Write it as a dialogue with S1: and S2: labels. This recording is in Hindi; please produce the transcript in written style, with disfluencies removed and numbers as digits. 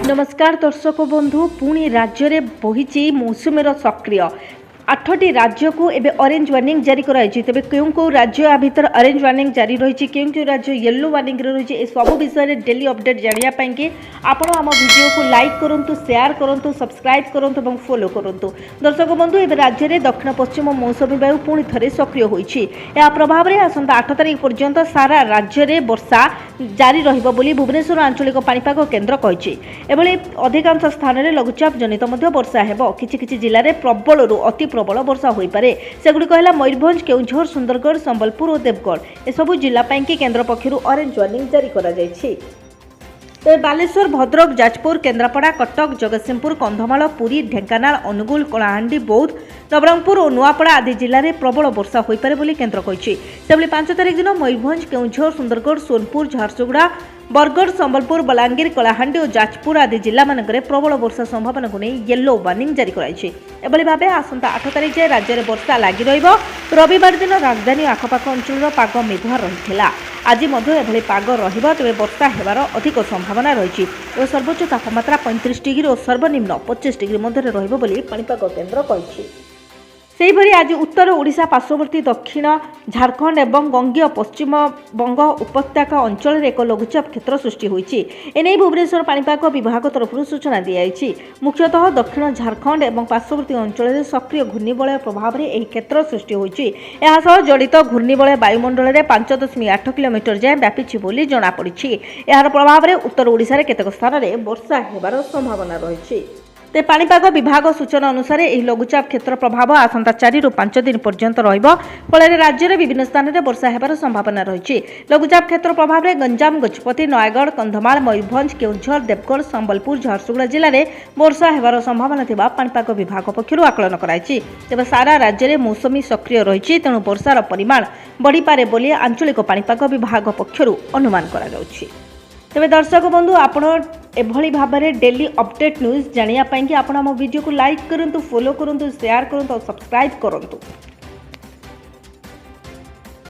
S1: नमस्कार दर्शक बंधु पुणी राज्य में बही मौसुमीर सक्रिय 8टी राज्य को एवं ऑरेंज वार्निंग जारी कराई। तेज क्यों कौ राज्य आ भीतर ऑरेंज वार्निंग जारी रही, क्यों राज्य येलो वार्निंग रही, सब विषय डेली अपडेट जानापी कि आपण आम वीडियो को लाइक करूँ, शेयर करूँ, सब्सक्राइब करूँ और फॉलो करूँ। दर्शक बंधु एवं राज्य में दक्षिण पश्चिम मौसुमी वायु पुणी थे सक्रिय होती प्रभाव में आसंता 8 तारिख पर्यंत सारा राज्य में वर्षा जारी रहिबो बोली भुवनेश्वर आंचलिक पाणीपाग केन्द्र कहिछि। एभली अधिकांश स्थान में लघुचाप जनित वर्षा हेबो। किछि जिले में प्रबल अति प्रबल वर्षा हो पारे। सेगुड़िक है मयूरभंज, केउझर, सुंदरगढ़, संबलपुर और देवगढ़ एसबू जिला कि केन्द्र पक्षर ऑरेंज वार्निंग जारी करा जायछि। बालेश्वर, भद्रक, जाजपुर, केन्द्रापड़ा, कटक, जगतसिंहपुर, कंधमाल, पुरी, ढेंकानाल, अनुगुल, कलाहांडी, बौद्ध, नवरंगपुर और नुआपड़ा आदि जिले में प्रबल वर्षा हो पारे बोली केन्द्र कहिछि। सेभली 5 तारिख दिन मयूरभंज, केउझर, सुंदरगढ़, सोनपुर, झारसुगुड़ा, बरगढ़, संबलपुर, बलांगीर, कलाहांडी और जाजपुर आदि जिला मानकरे प्रबल वर्षा संभावना को नहीं येलो वार्निंग जारी कराई। एभली भाबे आसंता 8 तारिख जाए राज्य में वर्षा लगी रहिबो। रविवार दिन राजधानी आखपाख अंचल पाग मेघुआ रहिथिला। आज एभली पाग रहिबो, तेबे वर्षा हेबार अधिक संभावना रही। सर्वोच्च तापमात्रा 35 डिग्री और सर्वनिम्न 25 डिग्री मध्य रहिबो बोली पाणीपाग केन्द्र कहिछि। सेहिभଳି आज उत्तर ओडिशा पार्श्ववर्ती दक्षिण झारखंड एवं गंगीय पश्चिम बंग उपत्यका अंचल एक लघुचाप क्षेत्र सृष्टि होइछि। एने भुवनेश्वर पाणीपाग विभाग तरफ सूचना दी। मुख्यतः दक्षिण झारखंड एवं पार्श्ववर्ती अंचल में सक्रिय घूर्णिबलय प्रभाव में यह क्षेत्र सृष्टि होइछि। एहा सह जड़ित घूर्णिबलय वायुमंडल में 5.8 किलोमीटर जाए व्यापी बोली जଣାपड़ी। यार प्रभाव में उत्तर ओडिशा केतेक स्थान में वर्षा हेबार संभावना रही। पाणीपाग विभाग सूचना अनुसार यह लघुचाप क्षेत्र प्रभाव आसंता 4 ରୁ 5 दिन पर्यंत रहिबो। फଳରେ राज्य में विभिन्न स्थान में वर्षा हेबार संभावना रही। लघुचाप क्षेत्र प्रभाव में गंजाम, गजपति, नयगढ़, कंधमाल, मयूरभंज, केउझर, देवगढ़, संबलपुर, झारसुगुड़ा जिले में वर्षा हेबार संभावना थिबा पाणीपाग विभाग पक्षरु आकलन कराइछि। तेबे सारा राज्य में मौसुमी सक्रिय रही, तेणु वर्षार परिमाण बढ़ी पारे बोली आंचलिक पाणीपाग विभाग पक्षरु अनुमान करा जाउछि। तेबे दर्शक बंधु आपण एभली भाव में डेली अपडेट न्यूज जानापी कि आपण आम वीडियो को लाइक करूँ, फॉलो करूँ, शेयर करूँ और सब्सक्राइब करूँ।